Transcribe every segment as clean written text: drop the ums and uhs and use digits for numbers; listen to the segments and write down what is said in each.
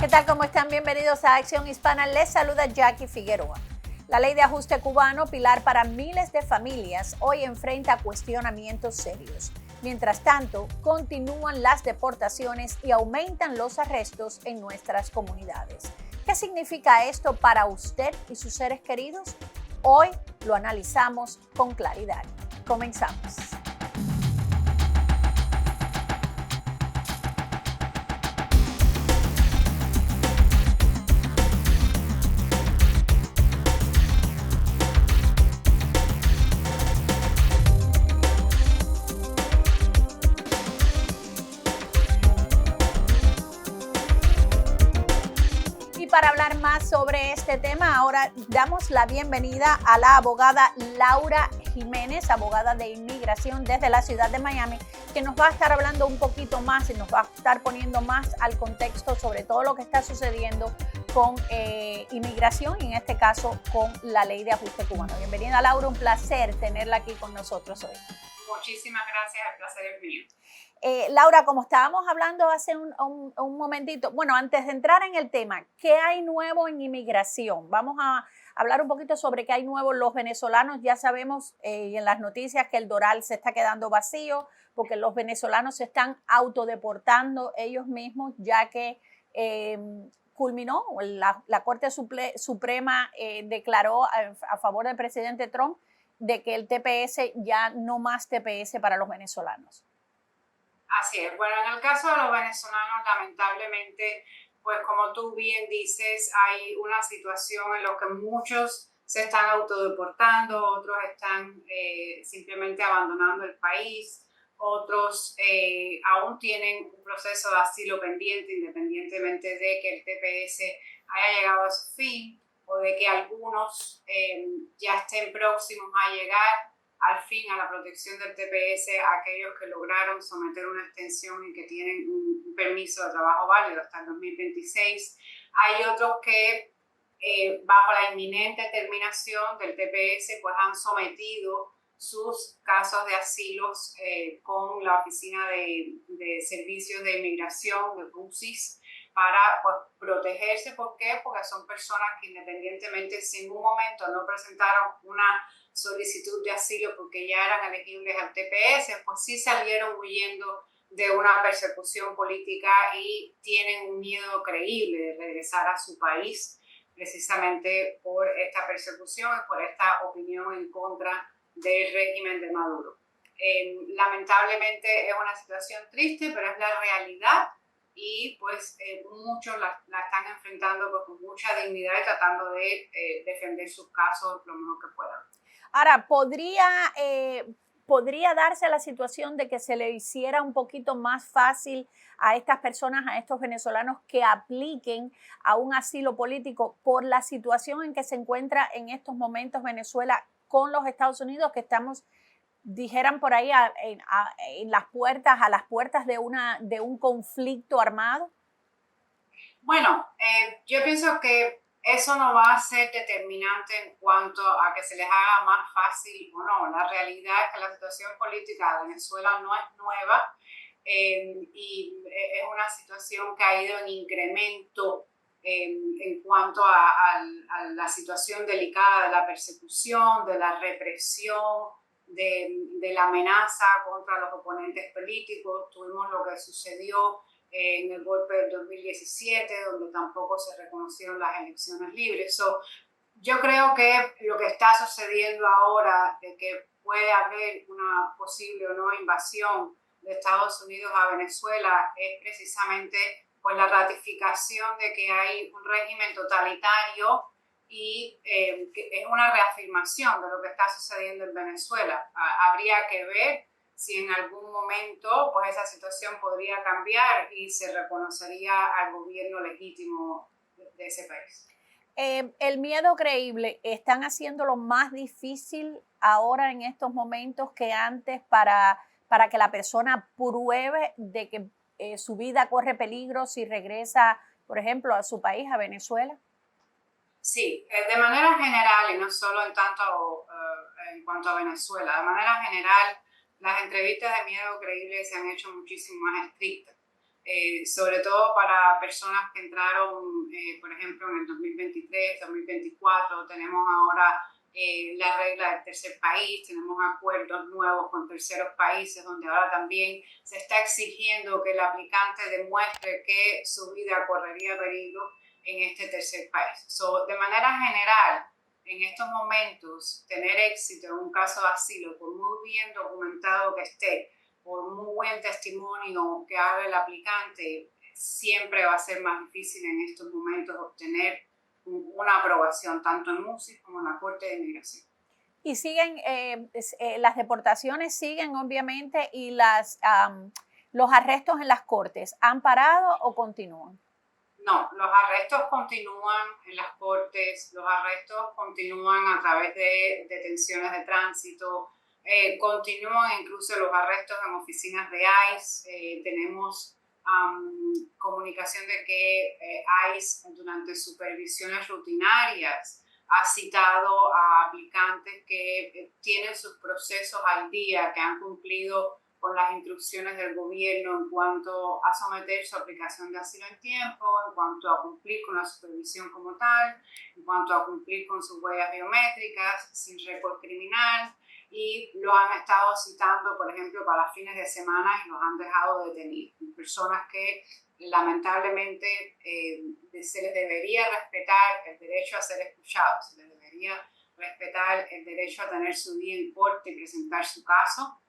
¿Qué tal? ¿Cómo están? Bienvenidos a Acción Hispana. Les saluda Jackie Figueroa. La ley de ajuste cubano, pilar para miles de familias, hoy enfrenta cuestionamientos serios. Mientras tanto, continúan las deportaciones y aumentan los arrestos en nuestras comunidades. ¿Qué significa esto para usted y sus seres queridos? Hoy lo analizamos con claridad. Comenzamos. Para hablar más sobre este tema, ahora damos la bienvenida a la abogada Laura Jiménez, abogada de inmigración desde la ciudad de Miami, que nos va a estar hablando un poquito más y nos va a estar poniendo más al contexto sobre todo lo que está sucediendo con inmigración y en este caso con la ley de ajuste cubano. Bienvenida Laura, un placer tenerla aquí con nosotros hoy. Muchísimas gracias, el placer es mío. Laura, como estábamos hablando hace un momentito, bueno, antes de entrar en el tema, ¿qué hay nuevo en inmigración? Vamos a hablar un poquito sobre qué hay nuevo. Los venezolanos ya sabemos y en las noticias que el Doral se está quedando vacío porque los venezolanos se están autodeportando ellos mismos, ya que culminó, la Corte Suprema declaró a favor del presidente Trump de que el TPS ya no más TPS para los venezolanos. Así es. Bueno, en el caso de los venezolanos, lamentablemente, pues como tú bien dices, hay una situación en la que muchos se están autodeportando, otros están simplemente abandonando el país, otros aún tienen un proceso de asilo pendiente, independientemente de que el TPS haya llegado a su fin o de que algunos ya estén próximos a llegar al fin a la protección del TPS a aquellos que lograron someter una extensión y que tienen un permiso de trabajo válido hasta el 2026. Hay otros que bajo la inminente terminación del TPS pues han sometido sus casos de asilos con la Oficina de Servicios de Inmigración, de UCIS, para pues, protegerse. ¿Por qué? Porque son personas que independientemente si en un momento no presentaron una solicitud de asilo porque ya eran elegibles al TPS, pues sí salieron huyendo de una persecución política y tienen un miedo creíble de regresar a su país precisamente por esta persecución y por esta opinión en contra del régimen de Maduro. Lamentablemente es una situación triste, pero es la realidad y pues muchos la están enfrentando pues, con mucha dignidad y tratando de defender sus casos lo mejor que puedan. Ahora, ¿podría darse la situación de que se le hiciera un poquito más fácil a estas personas, a estos venezolanos que apliquen a un asilo político por la situación en que se encuentra en estos momentos Venezuela con los Estados Unidos, que estamos, dijeran por ahí, a las puertas de un conflicto armado? Bueno, yo pienso que eso no va a ser determinante en cuanto a que se les haga más fácil o no. La realidad es que la situación política de Venezuela no es nueva y es una situación que ha ido en incremento en cuanto a la situación delicada de la persecución, de la represión, de la amenaza contra los oponentes políticos. Tuvimos lo que sucedió en el golpe del 2017, donde tampoco se reconocieron las elecciones libres. Yo creo que lo que está sucediendo ahora, de que puede haber una posible o no invasión de Estados Unidos a Venezuela, es precisamente pues, la ratificación de que hay un régimen totalitario y que es una reafirmación de lo que está sucediendo en Venezuela. Habría que ver si en algún momento pues esa situación podría cambiar y se reconocería al gobierno legítimo de ese país. El miedo creíble, ¿están haciéndolo más difícil ahora en estos momentos que antes para que la persona pruebe de que su vida corre peligro si regresa, por ejemplo, a su país, a Venezuela? Sí, de manera general y no solo en cuanto a Venezuela, de manera general las entrevistas de miedo creíble se han hecho muchísimo más estrictas. sobre todo para personas que entraron, por ejemplo, en el 2023, 2024, tenemos ahora la regla del tercer país, tenemos acuerdos nuevos con terceros países donde ahora también se está exigiendo que el aplicante demuestre que su vida correría peligro en este tercer país. De manera general, en estos momentos, tener éxito en un caso de asilo, por muy bien documentado que esté, por muy buen testimonio que haga el aplicante, siempre va a ser más difícil en estos momentos obtener una aprobación, tanto en MUSIS como en la Corte de Inmigración. Y siguen, las deportaciones siguen obviamente y los arrestos en las cortes, ¿han parado o continúan? No, los arrestos continúan en las cortes, los arrestos continúan a través de detenciones de tránsito, continúan incluso los arrestos en oficinas de ICE. Tenemos comunicación de que ICE durante supervisiones rutinarias ha citado a aplicantes que tienen sus procesos al día, que han cumplido con las instrucciones del gobierno en cuanto a someter su aplicación de asilo en tiempo, en cuanto a cumplir con la supervisión como tal, en cuanto a cumplir con sus huellas biométricas, sin récord criminal, y los han estado citando, por ejemplo, para los fines de semana y los han dejado detenidos. Personas que lamentablemente se les debería respetar el derecho a ser escuchados, se les debería respetar el derecho a tener su día en corte y presentar su caso.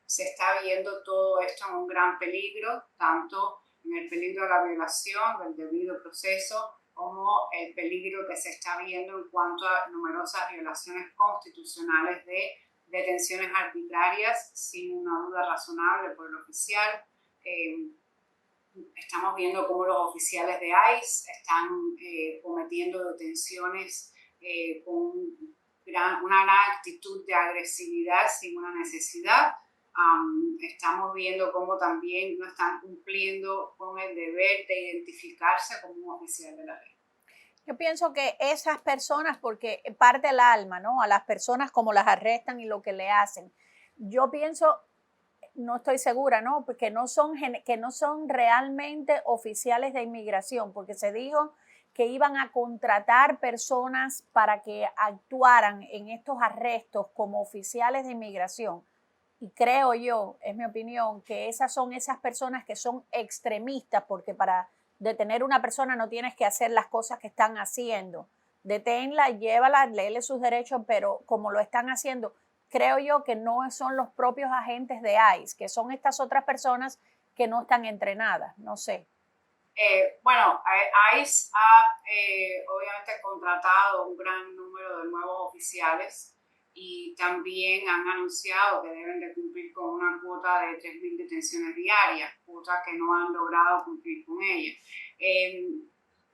Se está viendo todo esto en un gran peligro, tanto en el peligro de la violación del debido proceso, como el peligro que se está viendo en cuanto a numerosas violaciones constitucionales de detenciones arbitrarias sin una duda razonable por el oficial. Estamos viendo cómo los oficiales de ICE están cometiendo detenciones con una gran actitud de agresividad sin una necesidad. Estamos viendo cómo también no están cumpliendo con el deber de identificarse como un oficial de la ley. Yo pienso que esas personas, porque parte el alma, ¿no? A las personas como las arrestan y lo que le hacen. Yo pienso, no estoy segura, ¿no? Porque que no son realmente oficiales de inmigración, porque se dijo que iban a contratar personas para que actuaran en estos arrestos como oficiales de inmigración. Y creo yo, es mi opinión, que esas son esas personas que son extremistas, porque para detener a una persona no tienes que hacer las cosas que están haciendo. Deténla, llévala, léele sus derechos, pero como lo están haciendo, creo yo que no son los propios agentes de ICE, que son estas otras personas que no están entrenadas, no sé. Bueno, ICE ha obviamente contratado un gran número de nuevos oficiales y también han anunciado que deben de cumplir con una cuota de 3.000 detenciones diarias, cuota que no han logrado cumplir con ella.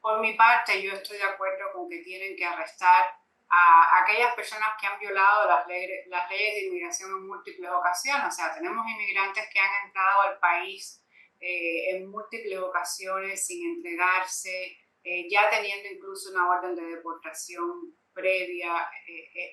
Por mi parte, yo estoy de acuerdo con que tienen que arrestar a aquellas personas que han violado las leyes de inmigración en múltiples ocasiones. O sea, tenemos inmigrantes que han entrado al país en múltiples ocasiones sin entregarse, ya teniendo incluso una orden de deportación previa.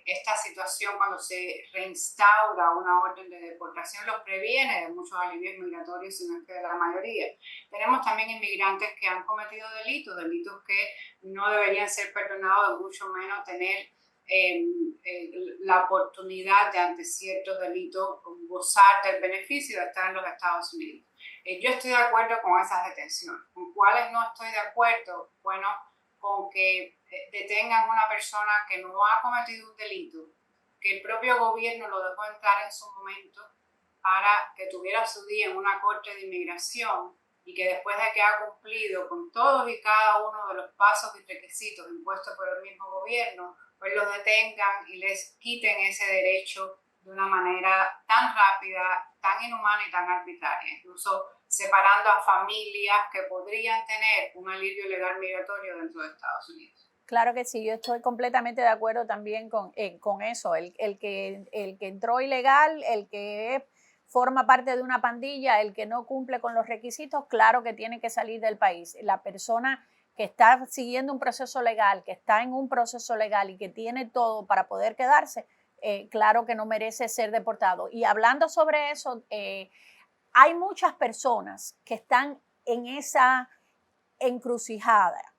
Esta situación, cuando se reinstaura una orden de deportación, los previene de muchos alivios migratorios, sino es que de la mayoría. Tenemos también inmigrantes que han cometido delitos que no deberían ser perdonados, mucho menos tener la oportunidad de, ante ciertos delitos, gozar del beneficio de estar en los Estados Unidos. Yo estoy de acuerdo con esas detenciones. ¿Con cuáles no estoy de acuerdo? Bueno, con que detengan a una persona que no ha cometido un delito, que el propio gobierno lo dejó entrar en su momento para que tuviera su día en una corte de inmigración y que después de que ha cumplido con todos y cada uno de los pasos y requisitos impuestos por el mismo gobierno, pues los detengan y les quiten ese derecho de una manera tan rápida, tan inhumana y tan arbitraria, incluso separando a familias que podrían tener un alivio legal migratorio dentro de Estados Unidos. Claro que sí, yo estoy completamente de acuerdo también con eso, el que entró ilegal, el que forma parte de una pandilla, el que no cumple con los requisitos, claro que tiene que salir del país. La persona que está siguiendo un proceso legal, que está en un proceso legal y que tiene todo para poder quedarse, claro que no merece ser deportado. Y hablando sobre eso, hay muchas personas que están en esa encrucijada.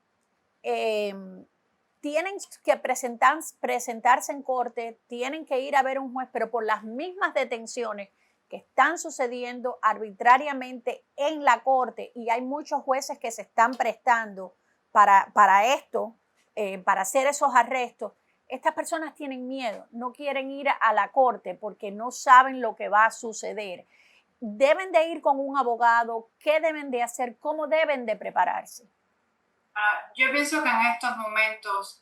Tienen que presentarse en corte, tienen que ir a ver un juez, pero por las mismas detenciones que están sucediendo arbitrariamente en la corte, y hay muchos jueces que se están prestando para esto, para hacer esos arrestos, estas personas tienen miedo, no quieren ir a la corte porque no saben lo que va a suceder. Deben de ir con un abogado, qué deben de hacer, cómo deben de prepararse. Yo pienso que en estos momentos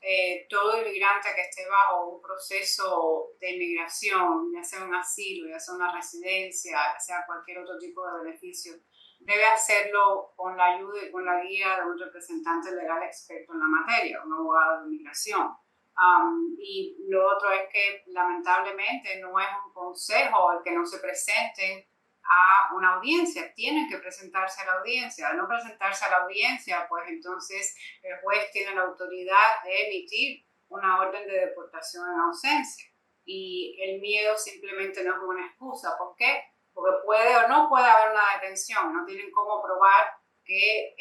todo inmigrante que esté bajo un proceso de inmigración, ya sea un asilo, ya sea una residencia, ya sea cualquier otro tipo de beneficio, debe hacerlo con la ayuda y con la guía de un representante legal experto en la materia, un abogado de inmigración. Y lo otro es que lamentablemente no es un consejo el que no se presenten a una audiencia, tienen que presentarse a la audiencia. Al no presentarse a la audiencia, pues entonces el juez tiene la autoridad de emitir una orden de deportación en ausencia. Y el miedo simplemente no es una excusa. ¿Por qué? Porque puede o no puede haber una detención. No tienen cómo probar que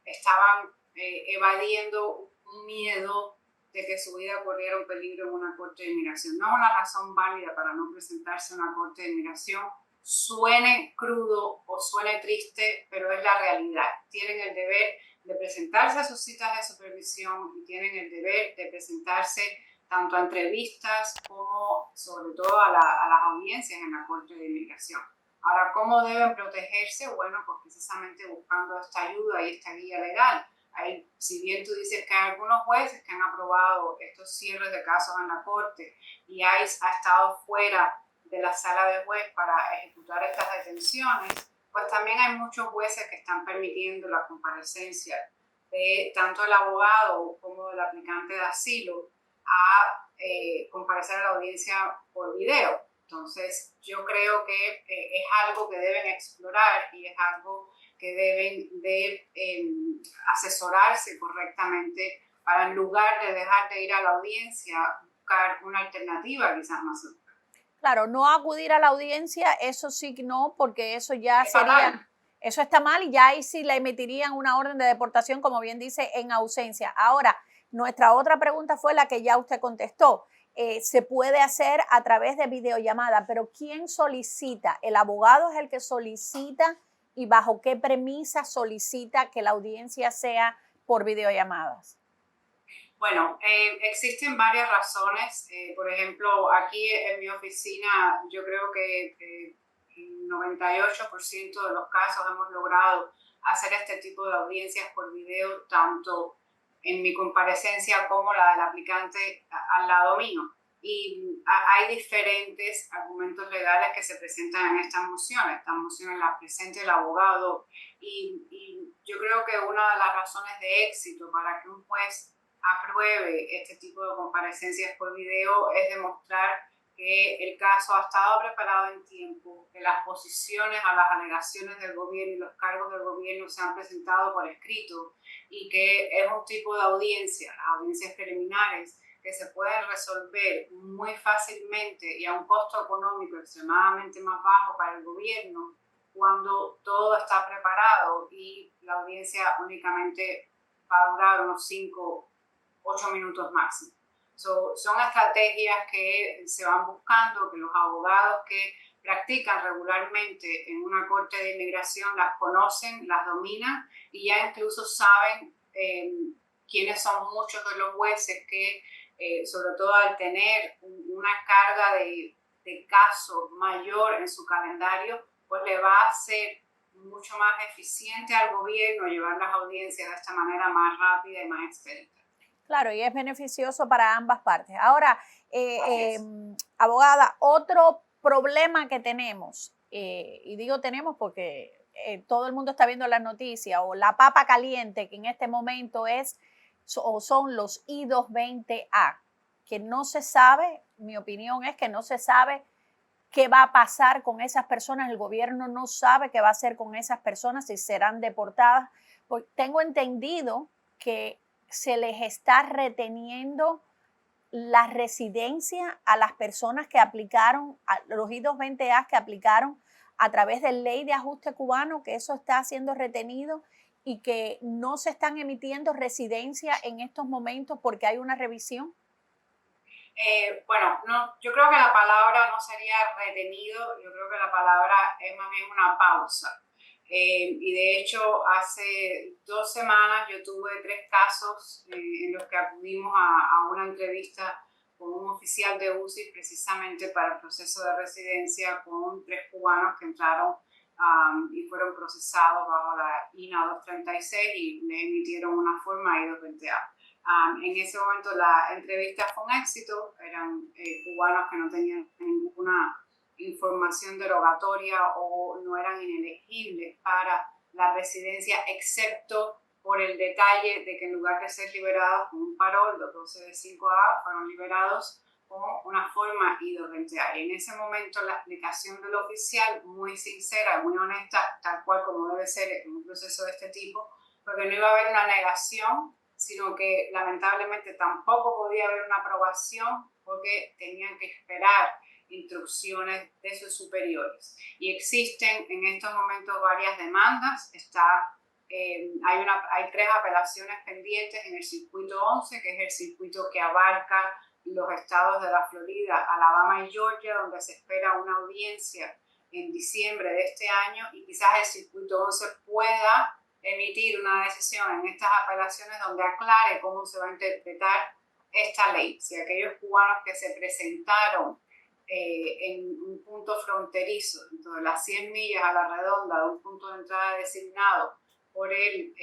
estaban evadiendo un miedo de que su vida corriera un peligro en una corte de inmigración. No es una razón válida para no presentarse a una corte de inmigración. Suene crudo o suene triste, pero es la realidad. Tienen el deber de presentarse a sus citas de supervisión y tienen el deber de presentarse tanto a entrevistas como sobre todo a las audiencias en la Corte de Inmigración. Ahora, ¿cómo deben protegerse? Bueno, pues precisamente buscando esta ayuda y esta guía legal. Ahí, si bien tú dices que hay algunos jueces que han aprobado estos cierres de casos en la Corte y ICE ha estado fuera de la sala de juez para ejecutar estas detenciones, pues también hay muchos jueces que están permitiendo la comparecencia de tanto el abogado como el aplicante de asilo a comparecer a la audiencia por video. Entonces, yo creo que es algo que deben explorar y es algo que deben de asesorarse correctamente para, en lugar de dejar de ir a la audiencia, buscar una alternativa quizás más segura. Claro, no acudir a la audiencia, eso sí que no, porque eso ya sería, eso está mal y ya ahí sí le emitirían una orden de deportación, como bien dice, en ausencia. Ahora, nuestra otra pregunta fue la que ya usted contestó. Se puede hacer a través de videollamada, pero ¿quién solicita? ¿El abogado es el que solicita y bajo qué premisa solicita que la audiencia sea por videollamadas? Bueno, existen varias razones. Por ejemplo, aquí en mi oficina yo creo que el 98% de los casos hemos logrado hacer este tipo de audiencias por video, tanto en mi comparecencia como la del aplicante al lado mío. Y hay diferentes argumentos legales que se presentan en estas mociones. Estas mociones las presenta el abogado y yo creo que una de las razones de éxito para que un juez apruebe este tipo de comparecencias por video es demostrar que el caso ha estado preparado en tiempo, que las posiciones a las alegaciones del gobierno y los cargos del gobierno se han presentado por escrito y que es un tipo de audiencia, las audiencias preliminares, que se pueden resolver muy fácilmente y a un costo económico extremadamente más bajo para el gobierno cuando todo está preparado y la audiencia únicamente va a durar unos 8 minutos máximo. Son estrategias que se van buscando, que los abogados que practican regularmente en una corte de inmigración las conocen, las dominan y ya incluso saben quiénes son muchos de los jueces que, sobre todo al tener una carga de casos mayor en su calendario, pues le va a hacer mucho más eficiente al gobierno llevar las audiencias de esta manera más rápida y más expedita. Claro, y es beneficioso para ambas partes. Ahora, abogada, otro problema que tenemos, y digo tenemos porque todo el mundo está viendo las noticias, o la papa caliente que en este momento son los I-220A, que no se sabe, mi opinión es que no se sabe qué va a pasar con esas personas, el gobierno no sabe qué va a hacer con esas personas, si serán deportadas. Pues tengo entendido que se les está reteniendo la residencia a las personas que aplicaron, a los I-220A que aplicaron a través de ley de ajuste cubano, que eso está siendo retenido y que no se están emitiendo residencias en estos momentos porque hay una revisión? Bueno, no, yo creo que la palabra no sería retenido, yo creo que la palabra es más bien una pausa. Y de hecho, hace 2 semanas yo tuve 3 casos en los que acudimos a una entrevista con un oficial de UCI precisamente para el proceso de residencia con 3 cubanos que entraron y fueron procesados bajo la INA 236 y le emitieron una forma I-220A. En ese momento la entrevista fue un éxito, eran cubanos que no tenían ninguna información derogatoria o no eran inelegibles para la residencia, excepto por el detalle de que en lugar de ser liberados con un parol, los 12 de 5A fueron liberados con una forma I-220A. Y en ese momento la explicación del oficial, muy sincera, muy honesta, tal cual como debe ser en un proceso de este tipo, porque no iba a haber una negación, sino que lamentablemente tampoco podía haber una aprobación porque tenían que esperar instrucciones de sus superiores. Y existen en estos momentos varias demandas. Hay 3 apelaciones pendientes en el circuito 11, que es el circuito que abarca los estados de la Florida, Alabama y Georgia, donde se espera una audiencia en diciembre de este año, y quizás el circuito 11 pueda emitir una decisión en estas apelaciones donde aclare cómo se va a interpretar esta ley. Si aquellos cubanos que se presentaron en un punto fronterizo, entonces las 100 millas a la redonda de un punto de entrada designado por el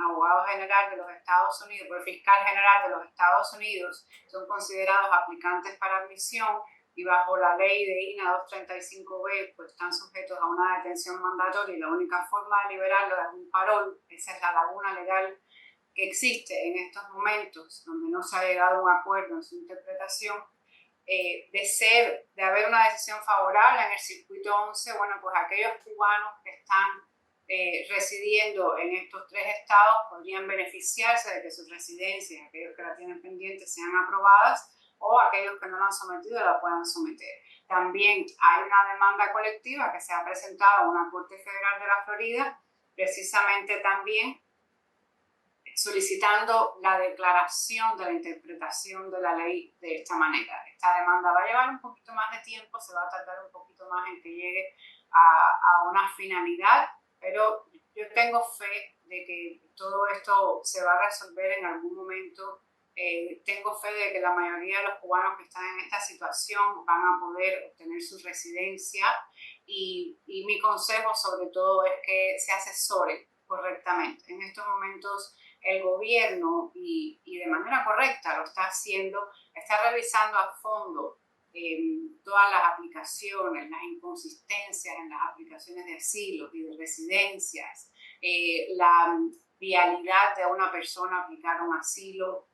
abogado general de los Estados Unidos, por el fiscal general de los Estados Unidos, son considerados aplicantes para admisión y bajo la ley de INA 235B pues están sujetos a una detención mandatoria y la única forma de liberarlo es un parol. Esa es la laguna legal que existe en estos momentos, donde no se ha llegado a un acuerdo en su interpretación. De haber una decisión favorable en el circuito 11, bueno, pues aquellos cubanos que están residiendo en estos 3 estados podrían beneficiarse de que sus residencias, aquellos que la tienen pendiente, sean aprobadas, o aquellos que no la han sometido la puedan someter. También hay una demanda colectiva que se ha presentado a una Corte Federal de la Florida, precisamente también solicitando la declaración de la interpretación de la ley de esta manera. Esta demanda va a llevar un poquito más de tiempo, se va a tardar un poquito más en que llegue a una finalidad, pero yo tengo fe de que todo esto se va a resolver en algún momento. Tengo fe de que la mayoría de los cubanos que están en esta situación van a poder obtener su residencia y mi consejo sobre todo es que se asesore correctamente. En estos momentos el gobierno y de manera correcta lo está haciendo, está revisando a fondo todas las aplicaciones, las inconsistencias en las aplicaciones de asilo y de residencias, la vialidad de una persona aplicar un asilo,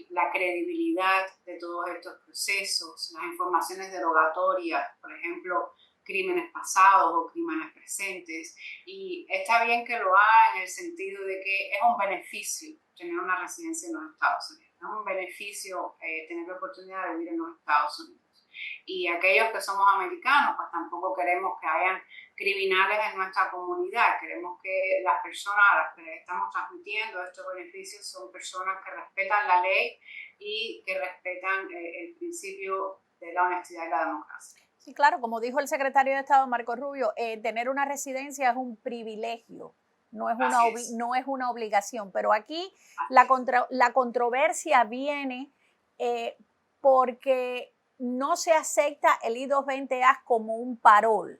la credibilidad de todos estos procesos, las informaciones derogatorias, por ejemplo, crímenes pasados o crímenes presentes. Y está bien que lo haga en el sentido de que es un beneficio tener una residencia en los Estados Unidos, es un beneficio tener la oportunidad de vivir en los Estados Unidos. Y aquellos que somos americanos, pues tampoco queremos que hayan criminales en nuestra comunidad. Queremos que las personas a las que les estamos transmitiendo estos beneficios son personas que respetan la ley y que respetan el principio de la honestidad y la democracia. Sí, claro, como dijo el secretario de Estado Marco Rubio, tener una residencia es un privilegio, no es una obligación. Pero aquí la controversia viene porque no se acepta el I-220A como un parol.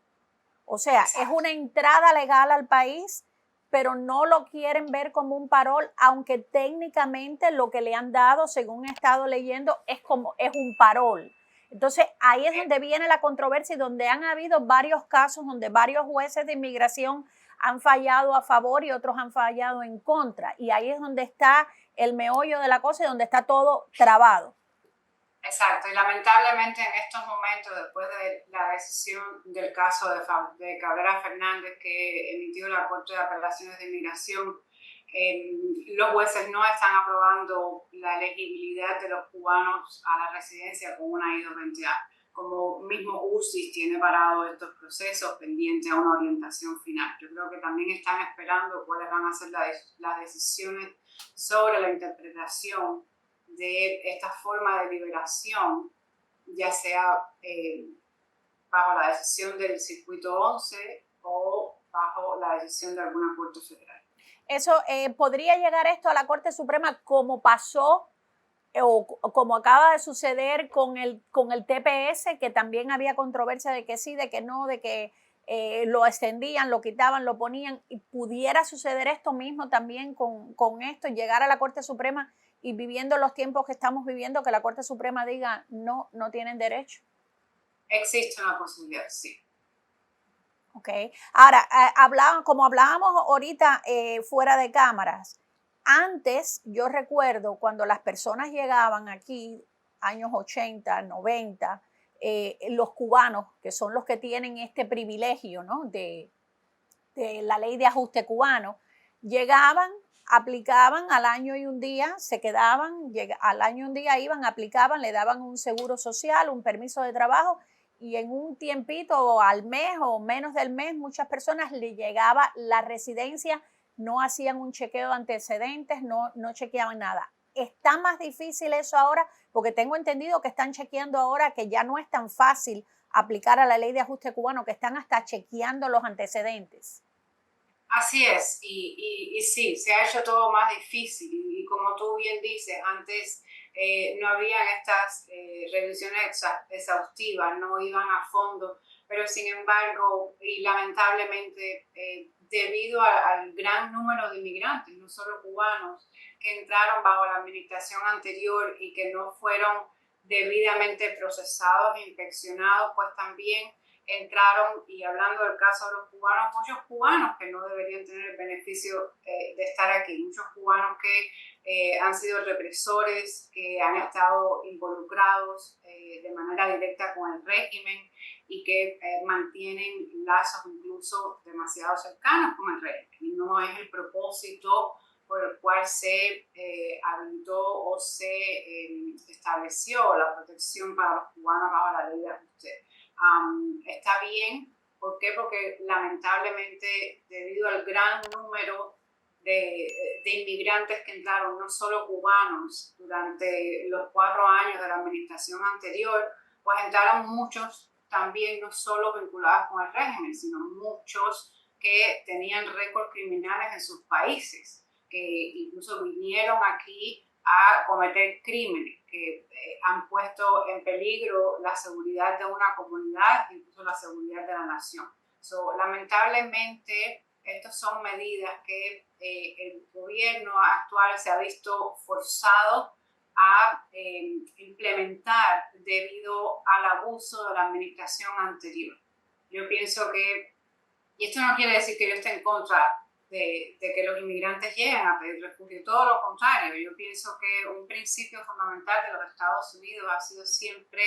O sea, exacto, es una entrada legal al país, pero no lo quieren ver como un parol, aunque técnicamente lo que le han dado, según he estado leyendo, es un parol. Entonces, ahí es donde viene la controversia y donde han habido varios casos donde varios jueces de inmigración han fallado a favor y otros han fallado en contra. Y ahí es donde está el meollo de la cosa y donde está todo trabado. Exacto, y lamentablemente en estos momentos, después de la decisión del caso de Cabrera Fernández que emitió la Corte de Apelaciones de Inmigración, los jueces no están aprobando la elegibilidad de los cubanos a la residencia con una I-220A. como mismo UCIS tiene parado estos procesos pendientes a una orientación final. Yo creo que también están esperando cuáles van a ser las decisiones sobre la interpretación de esta forma de liberación, ya sea bajo la decisión del Circuito 11 o bajo la decisión de alguna Corte Federal. Eso podría llegar esto a la Corte Suprema como pasó o como acaba de suceder con el TPS, que también había controversia de que sí, de que no, de que lo extendían, lo quitaban, lo ponían, y pudiera suceder esto mismo también con esto, llegar a la Corte Suprema y viviendo los tiempos que estamos viviendo, que la Corte Suprema diga no, no tienen derecho. Existe una posibilidad, sí. Ok. Ahora, como hablábamos ahorita fuera de cámaras, antes yo recuerdo cuando las personas llegaban aquí, años 80, 90, los cubanos, que son los que tienen este privilegio, ¿no?, de la ley de ajuste cubano, llegaban, aplicaban al año y un día, se quedaban, al año y un día iban, aplicaban, le daban un seguro social, un permiso de trabajo, y en un tiempito o al mes o menos del mes, muchas personas le llegaba la residencia, no hacían un chequeo de antecedentes, no chequeaban nada. Está más difícil eso ahora, porque tengo entendido que están chequeando ahora, que ya no es tan fácil aplicar a la ley de ajuste cubano, que están hasta chequeando los antecedentes. Así es, y sí, se ha hecho todo más difícil y como tú bien dices, antes no habían estas revisiones exhaustivas, no iban a fondo, pero sin embargo, y lamentablemente, debido al gran número de inmigrantes, no solo cubanos, que entraron bajo la administración anterior y que no fueron debidamente procesados e inspeccionados, pues también entraron, y hablando del caso de los cubanos, muchos cubanos que no deberían tener el beneficio de estar aquí, muchos cubanos que han sido represores, que han estado involucrados de manera directa con el régimen y que mantienen lazos incluso demasiado cercanos con el régimen. Y no es el propósito por el cual se habilitó o se estableció la protección para los cubanos bajo la ley de ajuste. Está bien, ¿por qué? Porque lamentablemente debido al gran número de inmigrantes que entraron, no solo cubanos, durante los 4 años de la administración anterior, pues entraron muchos también no solo vinculados con el régimen, sino muchos que tenían récords criminales en sus países, que incluso vinieron aquí a cometer crímenes que han puesto en peligro la seguridad de una comunidad, incluso la seguridad de la nación. Lamentablemente, estas son medidas que el gobierno actual se ha visto forzado a implementar debido al abuso de la administración anterior. Yo pienso que, y esto no quiere decir que yo esté en contra de que los inmigrantes lleguen a pedir refugio, todo lo contrario. Yo pienso que un principio fundamental de los Estados Unidos ha sido siempre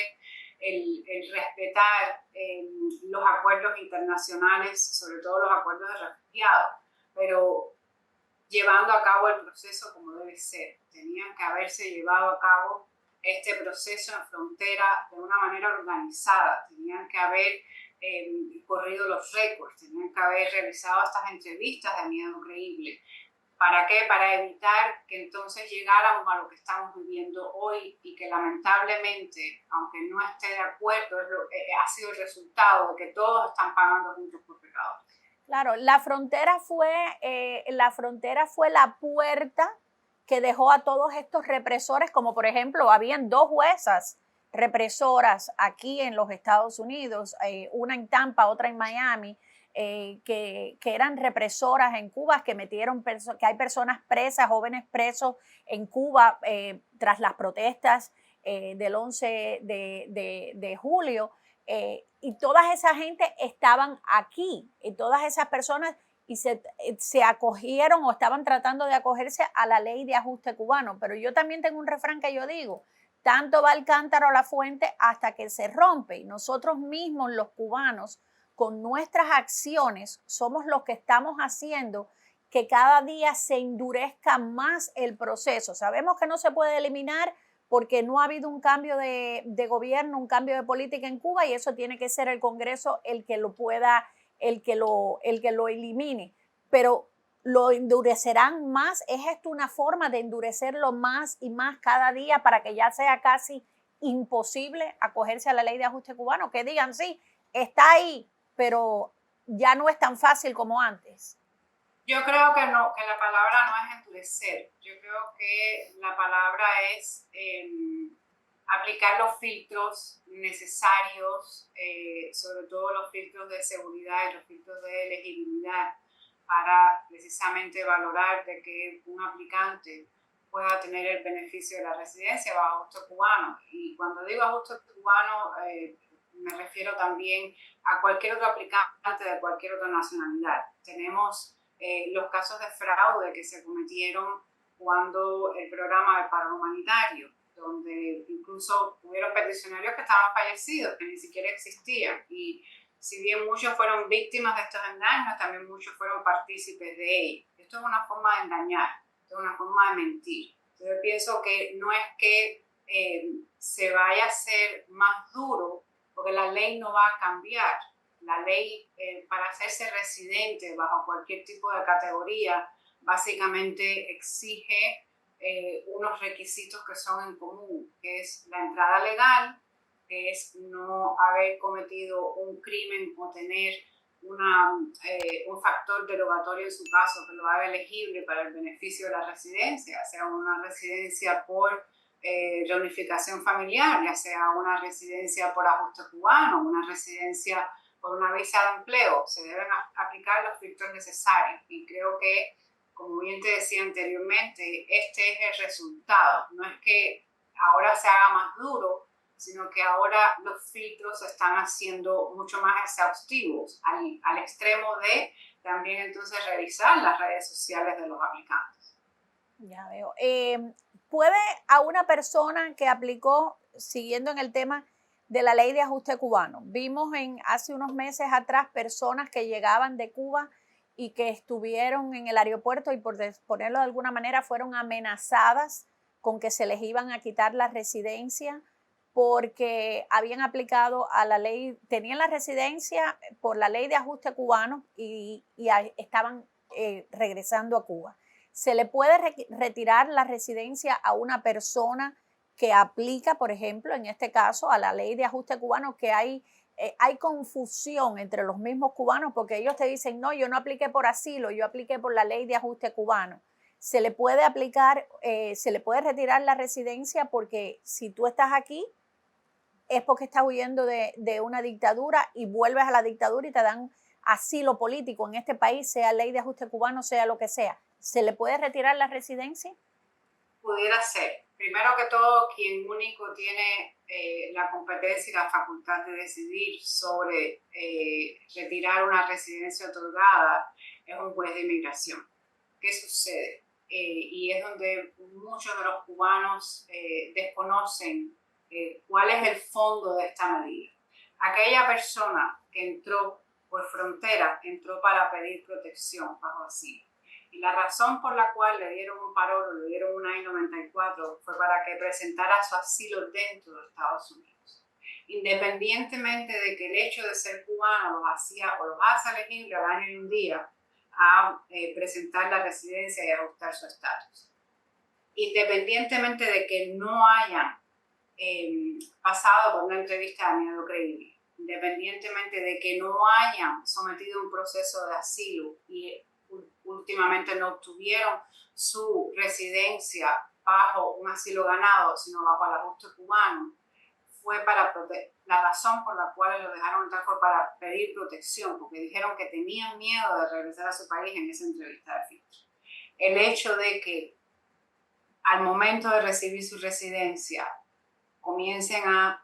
el respetar los acuerdos internacionales, sobre todo los acuerdos de refugiados, pero llevando a cabo el proceso como debe ser. Tenían que haberse llevado a cabo este proceso en frontera de una manera organizada, tenían que haber corrido los récords, tenían que haber realizado estas entrevistas de miedo creíble. ¿Para qué? Para evitar que entonces llegáramos a lo que estamos viviendo hoy y que lamentablemente, aunque no esté de acuerdo, ha sido el resultado de que todos están pagando juntos por pecados. Claro, la frontera fue la puerta que dejó a todos estos represores, como por ejemplo, habían 2 juezas represoras aquí en los Estados Unidos, una en Tampa, otra en Miami, que eran represoras en Cuba, que que hay personas presas, jóvenes presos en Cuba tras las protestas del 11 de julio. Y toda esa gente estaban aquí, y todas esas personas y se acogieron o estaban tratando de acogerse a la ley de ajuste cubano. Pero yo también tengo un refrán que yo digo: tanto va el cántaro a la fuente hasta que se rompe. Y nosotros mismos, los cubanos, con nuestras acciones, somos los que estamos haciendo que cada día se endurezca más el proceso. Sabemos que no se puede eliminar, porque no ha habido un cambio de gobierno, un cambio de política en Cuba y eso tiene que ser el Congreso el que lo pueda, el que lo elimine. Pero lo endurecerán más. ¿Es esto una forma de endurecerlo más y más cada día para que ya sea casi imposible acogerse a la ley de ajuste cubano? Que digan, sí, está ahí, pero ya no es tan fácil como antes. Yo creo que no, que la palabra no es endurecer. Yo creo que la palabra es aplicar los filtros necesarios, sobre todo los filtros de seguridad y los filtros de elegibilidad, para precisamente valorar de que un aplicante pueda tener el beneficio de la residencia bajo ajuste cubano. Y cuando digo ajuste cubano, me refiero también a cualquier otro aplicante de cualquier otra nacionalidad. Tenemos los casos de fraude que se cometieron cuando el programa de paro humanitario, donde incluso hubieron peticionarios que estaban fallecidos, que ni siquiera existían. Y si bien muchos fueron víctimas de estos engaños, también muchos fueron partícipes de ellos. Esto es una forma de engañar, esto es una forma de mentir. Entonces yo pienso que no es que se vaya a hacer más duro, porque la ley no va a cambiar. La ley para hacerse residente bajo cualquier tipo de categoría básicamente exige unos requisitos que son en común, que es la entrada legal, que es no haber cometido un crimen o tener un factor derogatorio en su caso que lo haga elegible para el beneficio de la residencia, sea una residencia por reunificación familiar, ya sea una residencia por ajuste cubano, una residencia por una visa de empleo. Se deben aplicar los filtros necesarios y creo que, como bien te decía anteriormente, este es el resultado. No es que ahora se haga más duro, sino que ahora los filtros se están haciendo mucho más exhaustivos, al extremo de también entonces revisar las redes sociales de los aplicantes. Ya veo. ¿Puede a una persona que aplicó, siguiendo en el tema de la ley de ajuste cubano, vimos hace unos meses atrás personas que llegaban de Cuba y que estuvieron en el aeropuerto y por ponerlo de alguna manera fueron amenazadas con que se les iban a quitar la residencia porque habían aplicado a la ley, tenían la residencia por la ley de ajuste cubano y estaban regresando a Cuba? ¿Se le puede retirar la residencia a una persona que aplica, por ejemplo, en este caso, a la ley de ajuste cubano, que hay confusión entre los mismos cubanos porque ellos te dicen, no, yo no apliqué por asilo, yo apliqué por la ley de ajuste cubano? Se le puede aplicar, se le puede retirar la residencia porque si tú estás aquí es porque estás huyendo de una dictadura y vuelves a la dictadura y te dan asilo político en este país, sea ley de ajuste cubano, sea lo que sea. ¿Se le puede retirar la residencia? Pudiera ser. Primero que todo, quien único tiene la competencia y la facultad de decidir sobre retirar una residencia otorgada es un juez de inmigración. ¿Qué sucede? Y es donde muchos de los cubanos desconocen cuál es el fondo de esta medida. Aquella persona que entró por frontera, entró para pedir protección bajo asilo. Y la razón por la cual le dieron un parol, le dieron un I-94, fue para que presentara su asilo dentro de Estados Unidos. Independientemente de que el hecho de ser cubano los hacía o los hace elegible al año y un día a presentar la residencia y ajustar su estatus. Independientemente de que no hayan pasado por una entrevista de miedo creíble, independientemente de que no hayan sometido un proceso de asilo y últimamente no obtuvieron su residencia bajo un asilo ganado, sino bajo el ajuste cubano, fue para la razón por la cual lo dejaron entrar fue para pedir protección, porque dijeron que tenían miedo de regresar a su país en esa entrevista de filtro. El hecho de que al momento de recibir su residencia comiencen a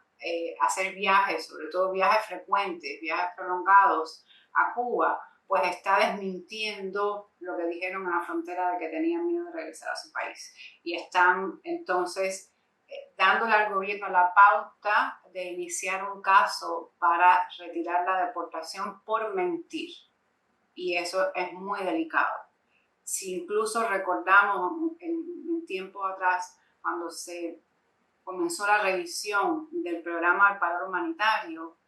hacer viajes, sobre todo viajes frecuentes, viajes prolongados a Cuba, pues está desmintiendo lo que dijeron en la frontera de que tenían miedo de regresar a su país. Y están entonces dándole al gobierno la pauta de iniciar un caso para retirar la deportación por mentir. Y eso es muy delicado. Si incluso recordamos en tiempos atrás, cuando se comenzó la revisión del programa del paro humanitario,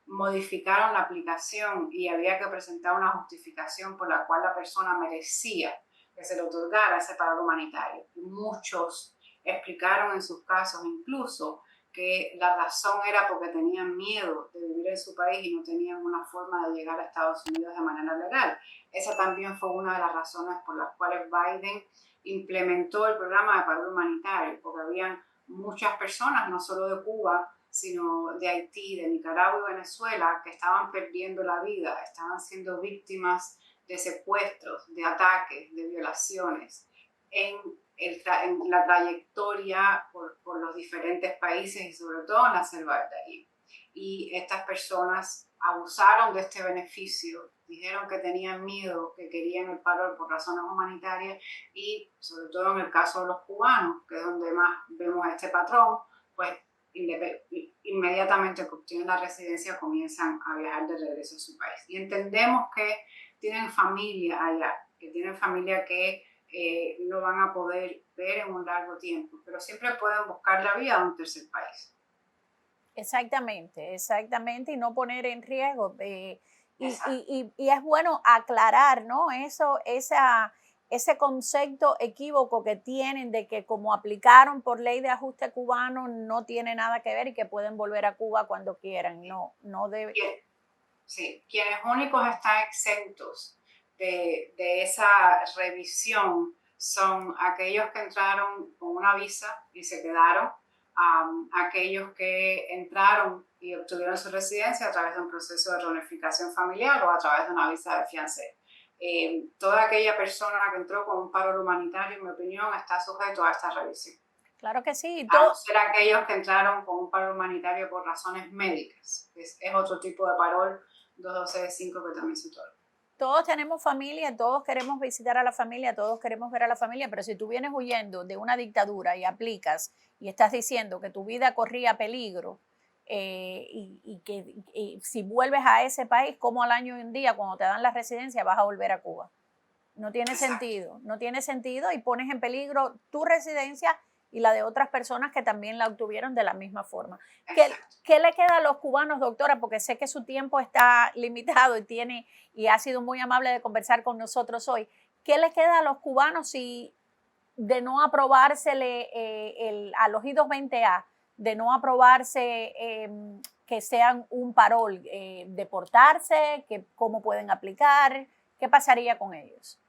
modificaron la aplicación y había que presentar una justificación por la cual la persona merecía que se le otorgara ese paro humanitario. Y muchos explicaron en sus casos incluso que la razón era porque tenían miedo de vivir en su país y no tenían una forma de llegar a Estados Unidos de manera legal. Esa también fue una de las razones por las cuales Biden implementó el programa de paro humanitario, porque habían muchas personas, no solo de Cuba, sino de Haití, de Nicaragua y Venezuela, que estaban perdiendo la vida, estaban siendo víctimas de secuestros, de ataques, de violaciones en la trayectoria por los diferentes países y sobre todo en la selva del Darién. Y estas personas abusaron de este beneficio, dijeron que tenían miedo, que querían el paro por razones humanitarias y sobre todo en el caso de los cubanos, que es donde más vemos este patrón, pues inmediatamente que obtienen la residencia comienzan a viajar de regreso a su país. Y entendemos que tienen familia allá, que tienen familia que no van a poder ver en un largo tiempo, pero siempre pueden buscar la vida a un tercer país. Exactamente, exactamente, y no poner en riesgo. Y es bueno aclarar, ¿no? Ese concepto equívoco que tienen de que como aplicaron por ley de ajuste cubano no tiene nada que ver y que pueden volver a Cuba cuando quieran. No, no debe. Sí, quienes únicos están exentos de esa revisión son aquellos que entraron con una visa y se quedaron, aquellos que entraron y obtuvieron su residencia a través de un proceso de reunificación familiar o a través de una visa de fiancé. Toda aquella persona que entró con un paro humanitario, en mi opinión, está sujeto a esta revisión. Claro que sí. A no ser aquellos que entraron con un paro humanitario por razones médicas. Es otro tipo de parol 212-5 que también se otorga. Todos tenemos familia, todos queremos visitar a la familia, todos queremos ver a la familia, pero si tú vienes huyendo de una dictadura y aplicas y estás diciendo que tu vida corría peligro y que si vuelves a ese país, como al año y un día, cuando te dan la residencia, vas a volver a Cuba. No tiene sentido, no tiene sentido y pones en peligro tu residencia y la de otras personas que también la obtuvieron de la misma forma. ¿Qué le queda a los cubanos, doctora? Porque sé que su tiempo está limitado y ha sido muy amable de conversar con nosotros hoy. ¿Qué le queda a los cubanos si de no aprobársele a los I-220A, de no aprobarse que sean un parol, deportarse, cómo pueden aplicar? ¿Qué pasaría con ellos?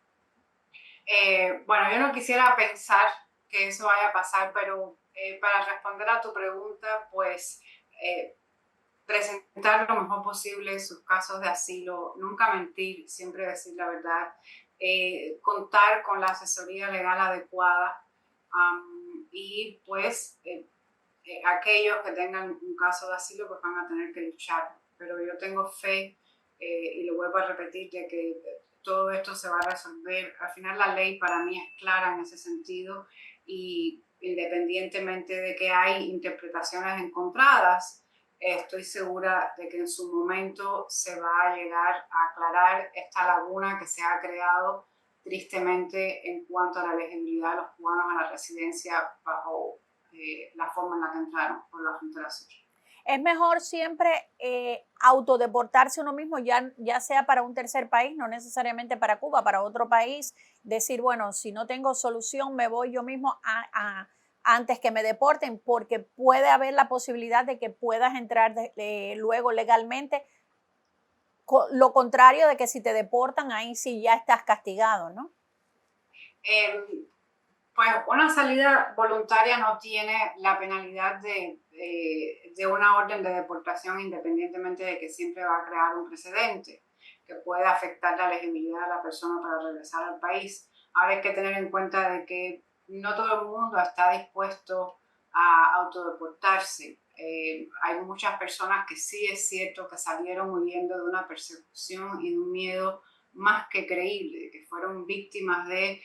Bueno, yo no quisiera pensar que eso vaya a pasar, pero para responder a tu pregunta, pues presentar lo mejor posible sus casos de asilo, nunca mentir, siempre decir la verdad, contar con la asesoría legal adecuada y pues aquellos que tengan un caso de asilo pues van a tener que luchar. Pero yo tengo fe y lo vuelvo a repetir de que todo esto se va a resolver. Al final la ley para mí es clara en ese sentido y independientemente de que hay interpretaciones encontradas, estoy segura de que en su momento se va a llegar a aclarar esta laguna que se ha creado tristemente en cuanto a la elegibilidad de los cubanos a la residencia bajo la forma en la que entraron por la frontera sur. Es mejor siempre autodeportarse uno mismo, ya sea para un tercer país, no necesariamente para Cuba, para otro país, decir, bueno, si no tengo solución, me voy yo mismo antes que me deporten, porque puede haber la posibilidad de que puedas entrar luego legalmente. Lo contrario de que si te deportan, ahí sí ya estás castigado, ¿no? Pues una salida voluntaria no tiene la penalidad de una orden de deportación, independientemente de que siempre va a crear un precedente que puede afectar la elegibilidad de la persona para regresar al país. Ahora hay que tener en cuenta de que no todo el mundo está dispuesto a autodeportarse. Hay muchas personas que sí es cierto que salieron huyendo de una persecución y de un miedo más que creíble, que fueron víctimas de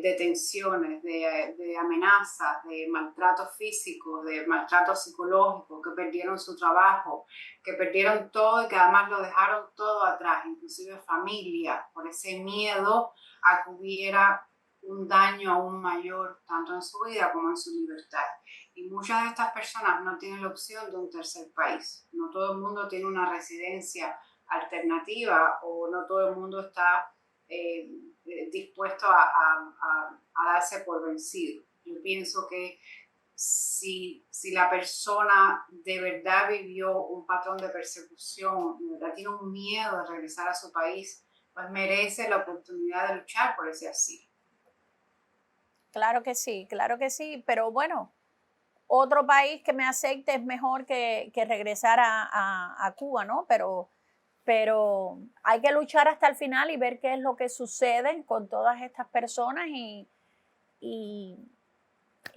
detenciones, de amenazas, de maltratos físicos, de maltratos psicológicos, que perdieron su trabajo, que perdieron todo y que además lo dejaron todo atrás, inclusive familia, por ese miedo a que hubiera un daño aún mayor, tanto en su vida como en su libertad. Y muchas de estas personas no tienen la opción de un tercer país. No todo el mundo tiene una residencia alternativa o no todo el mundo está dispuesto a darse por vencido. Yo pienso que si la persona de verdad vivió un patrón de persecución, de verdad tiene un miedo de regresar a su país, pues merece la oportunidad de luchar por ese asilo. Claro que sí, pero bueno, otro país que me acepte es mejor que regresar a Cuba, ¿no? Pero hay que luchar hasta el final y ver qué es lo que sucede con todas estas personas y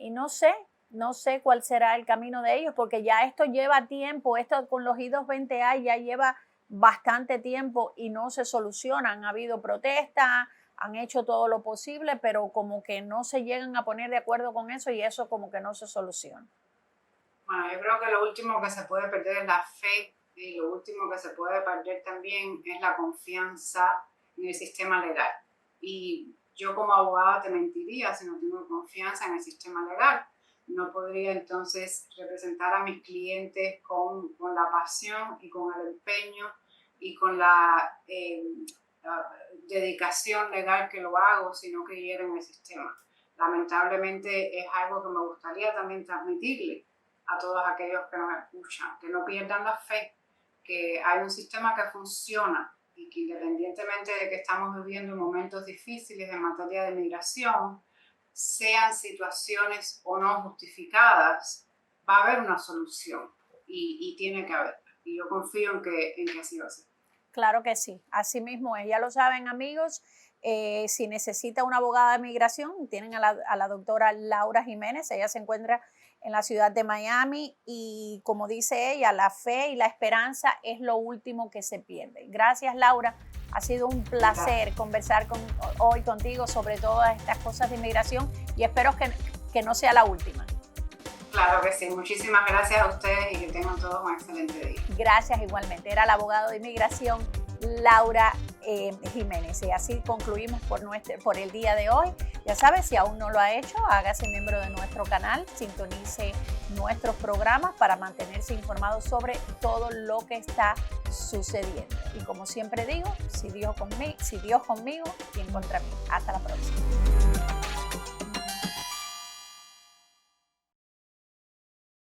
no sé cuál será el camino de ellos, porque ya esto lleva tiempo, esto con los I-220A ya lleva bastante tiempo y no se soluciona. Han habido protestas, han hecho todo lo posible, pero como que no se llegan a poner de acuerdo con eso y eso como que no se soluciona. Bueno, yo creo que lo último que se puede perder es la fe y lo último que se puede perder también es la confianza en el sistema legal. Y yo como abogada te mentiría si no tengo confianza en el sistema legal. No podría entonces representar a mis clientes con la pasión y con el empeño y con la dedicación legal que lo hago si no creyera en el sistema. Lamentablemente es algo que me gustaría también transmitirle a todos aquellos que nos escuchan, que no pierdan la fe, que hay un sistema que funciona y que independientemente de que estamos viviendo momentos difíciles en materia de migración, sean situaciones o no justificadas, va a haber una solución y tiene que haber. Y yo confío en que así va a ser. Claro que sí, así mismo es. Ya lo saben, amigos, si necesita una abogada de migración, tienen a la doctora Laura Jiménez. Ella se encuentra en la ciudad de Miami y como dice ella, la fe y la esperanza es lo último que se pierde. Gracias, Laura. Ha sido un placer conversar hoy contigo sobre todas estas cosas de inmigración y espero que no sea la última. Claro que sí. Muchísimas gracias a ustedes y que tengan todos un excelente día. Gracias igualmente. Era el abogado de inmigración Laura Jiménez. Y así concluimos por el día de hoy. Ya sabes, si aún no lo ha hecho, hágase miembro de nuestro canal, sintonice nuestros programas para mantenerse informado sobre todo lo que está sucediendo. Y como siempre digo, si Dios conmigo, ¿quién contra mí? Hasta la próxima.